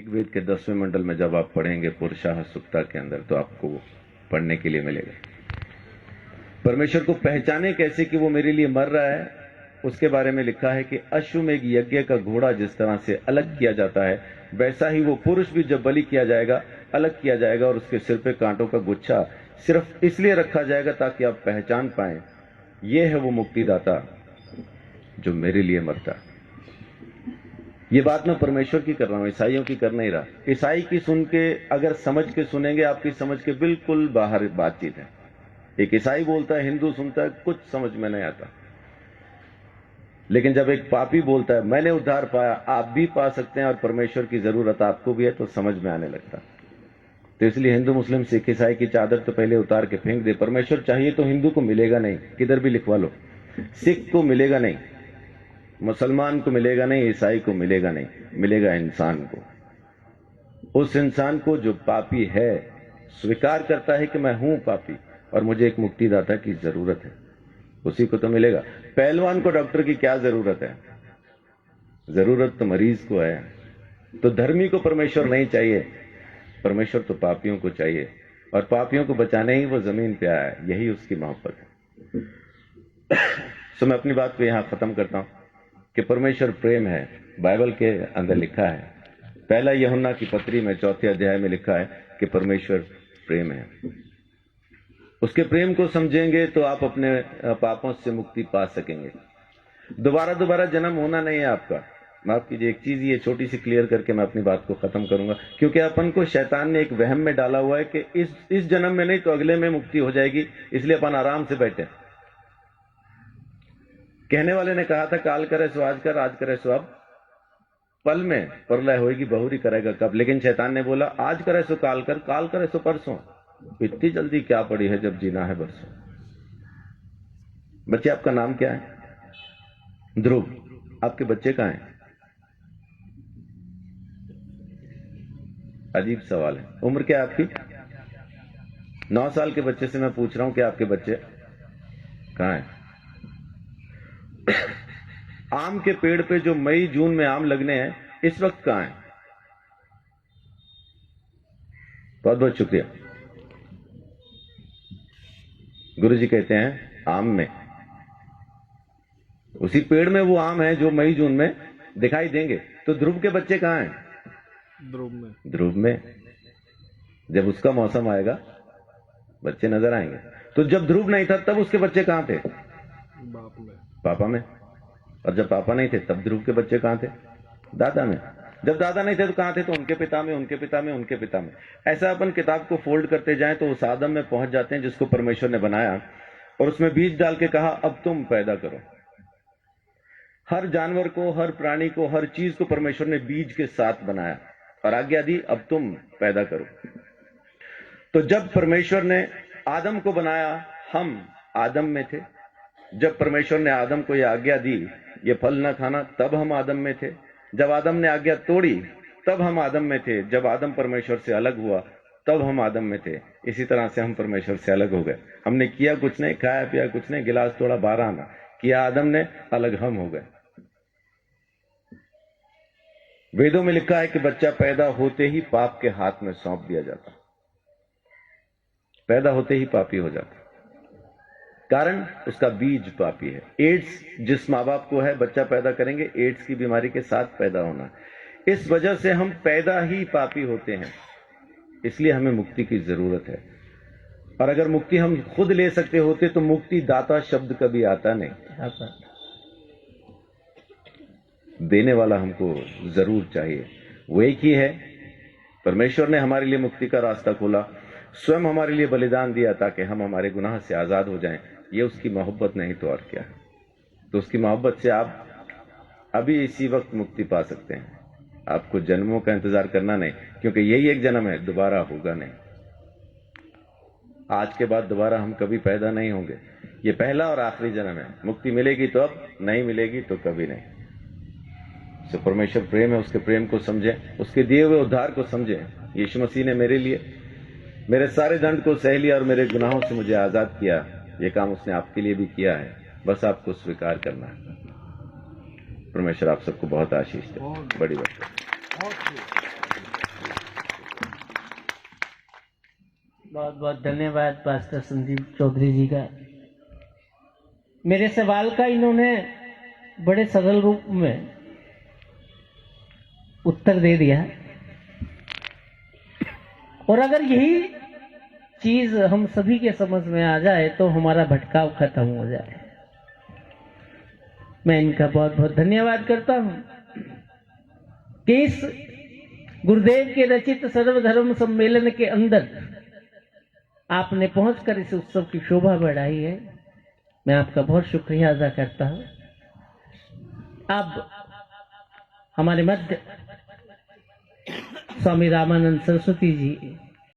ऋग्वेद के 10वें मंडल में जब आप पढ़ेंगे पुरुषाः सुक्ता के अंदर, तो आपको पढ़ने के लिए मिलेगा। परमेश्वर को पहचाने कैसे कि वो मेरे लिए मर रहा है, उसके बारे में लिखा है कि अश्वमेघ यज्ञ का घोड़ा जिस तरह से अलग किया जाता है, वैसा ही वो पुरुष भी जब बलि किया जाएगा अलग किया जाएगा, और उसके सिर पे कांटों का गुच्छा सिर्फ इसलिए रखा जाएगा ताकि आप पहचान पाएं ये है वो मुक्तिदाता जो मेरे लिए मरता। ये बात मैं परमेश्वर की कर रहा हूं, ईसाइयों की कर नहीं रहा। ईसाई की सुन के अगर समझ के सुनेंगे, आपकी समझ के बिल्कुल बाहर बातचीत है। एक ईसाई बोलता है, हिंदू सुनता है, कुछ समझ में नहीं आता। लेकिन जब एक पापी बोलता है मैंने उद्धार पाया, आप भी पा सकते हैं और परमेश्वर की जरूरत आपको भी है, तो समझ में आने लगता। तो इसलिए हिंदू मुस्लिम सिख ईसाई की चादर तो पहले उतार के फेंक दे। परमेश्वर चाहिए तो हिंदू को मिलेगा नहीं, किधर भी लिखवा लो। सिख को मिलेगा नहीं, मुसलमान को मिलेगा नहीं, ईसाई को मिलेगा नहीं, मिलेगा इंसान को। उस इंसान को जो पापी है, स्वीकार करता है कि मैं हूं पापी और मुझे एक मुक्तिदाता की जरूरत है, उसी को तो मिलेगा। पहलवान को डॉक्टर की क्या जरूरत है? जरूरत तो मरीज को है। तो धर्मी को परमेश्वर नहीं चाहिए, परमेश्वर तो पापियों को चाहिए, और पापियों को बचाने ही वो जमीन पे आया है, यही उसकी मोहब्बत है। तो मैं अपनी बात को यहां खत्म करता हूं कि परमेश्वर प्रेम है। बाइबल के अंदर लिखा है, पहला यूहन्ना की पत्री में 4 अध्याय में लिखा है कि परमेश्वर प्रेम है। उसके प्रेम को समझेंगे तो आप अपने पापों से मुक्ति पा सकेंगे। दोबारा जन्म होना नहीं है आपका। माफ कीजिए, एक चीज ये छोटी सी क्लियर करके मैं अपनी बात को खत्म करूंगा, क्योंकि अपन को शैतान ने एक वहम में डाला हुआ है कि इस जन्म में नहीं तो अगले में मुक्ति हो जाएगी, इसलिए अपन आराम से बैठे। कहने वाले ने कहा था काल करे सो आज कर, आज करे सो अब, पल में प्रलय होगी, बहुरी करेगा कब। लेकिन शैतान ने बोला आज करे सो काल कर, काल करे सो परसों। इतनी जल्दी क्या पड़ी है जब जीना है बरसों। बच्चे, आपका नाम क्या है? ध्रुव। आपके बच्चे कहां हैं? अजीब सवाल है। उम्र क्या है आपकी? 9 साल के बच्चे से मैं पूछ रहा हूं कि आपके बच्चे कहां हैं? आम के पेड़ पे जो मई जून में आम लगने हैं, इस वक्त कहां हैं? बहुत बहुत शुक्रिया। गुरुजी कहते हैं आम में, उसी पेड़ में वो आम है जो मई जून में दिखाई देंगे। तो ध्रुव के बच्चे कहां हैं? ध्रुव में। जब उसका मौसम आएगा बच्चे नजर आएंगे। तो जब ध्रुव नहीं था तब उसके बच्चे कहां थे? पापा में। और जब पापा नहीं थे तब ध्रुव के बच्चे कहां थे? दादा में। जब दादा नहीं थे तो कहां थे? तो उनके पिता में, उनके पिता में, उनके पिता में। ऐसा अपन किताब को फोल्ड करते जाएं तो उस आदम में पहुंच जाते हैं जिसको परमेश्वर ने बनाया, और उसमें बीज डाल के कहा अब तुम पैदा करो। हर जानवर को, हर प्राणी को, हर चीज को परमेश्वर ने बीज के साथ बनाया और आज्ञा दी अब तुम पैदा करो। तो जब परमेश्वर ने आदम को बनाया, हम आदम में थे। जब परमेश्वर ने आदम को यह आज्ञा दी ये फल न खाना, तब हम आदम में थे। जब आदम ने आज्ञा तोड़ी तब हम आदम में थे। जब आदम परमेश्वर से अलग हुआ तब हम आदम में थे। इसी तरह से हम परमेश्वर से अलग हो गए। हमने किया कुछ नहीं, खाया पिया कुछ नहीं, गिलास तोड़ा 12 आना किया आदम ने, अलग हम हो गए। वेदों में लिखा है कि बच्चा पैदा होते ही पाप के हाथ में सौंप दिया जाता, पैदा होते ही पापी हो जाता, कारण उसका बीज पापी है। एड्स जिस माँ बाप को है, बच्चा पैदा करेंगे एड्स की बीमारी के साथ पैदा होना। इस वजह से हम पैदा ही पापी होते हैं, इसलिए हमें मुक्ति की जरूरत है। और अगर मुक्ति हम खुद ले सकते होते तो मुक्ति दाता शब्द कभी आता नहीं। देने वाला हमको जरूर चाहिए, वो एक ही है। परमेश्वर ने हमारे लिए मुक्ति का रास्ता खोला, स्वयं हमारे लिए बलिदान दिया ताकि हम हमारे गुनाह से आजाद हो जाएं। ये उसकी मोहब्बत नहीं तो और क्या है। तो उसकी मोहब्बत से आप अभी इसी वक्त मुक्ति पा सकते हैं। आपको जन्मों का इंतजार करना नहीं, क्योंकि यही एक जन्म है, दोबारा होगा नहीं। आज के बाद दोबारा हम कभी पैदा नहीं होंगे। ये पहला और आखिरी जन्म है। मुक्ति मिलेगी तो अब, नहीं मिलेगी तो कभी नहीं। तो परमेश्वर प्रेम है, उसके प्रेम को समझें, उसके दिए हुए उद्धार को समझें। यीशु मसीह ने मेरे लिए मेरे सारे दंड को सह लिया और मेरे गुनाहों से मुझे आजाद किया। ये काम उसने आपके लिए भी किया है, बस आपको स्वीकार करना है। परमेश्वर आप सबको बहुत आशीष दे। बड़ी बात है। बहुत बहुत धन्यवाद पास्टर संदीप चौधरी जी का। मेरे सवाल का इन्होंने बड़े सरल रूप में उत्तर दे दिया, और अगर यही चीज हम सभी के समझ में आ जाए तो हमारा भटकाव खत्म हो जाए। मैं इनका बहुत बहुत धन्यवाद करता हूं कि इस गुरुदेव के रचित सर्वधर्म सम्मेलन के अंदर आपने पहुंचकर इस उत्सव की शोभा बढ़ाई है। मैं आपका बहुत शुक्रिया अदा करता हूं। अब हमारे मध्य स्वामी रामानंद सरस्वती जी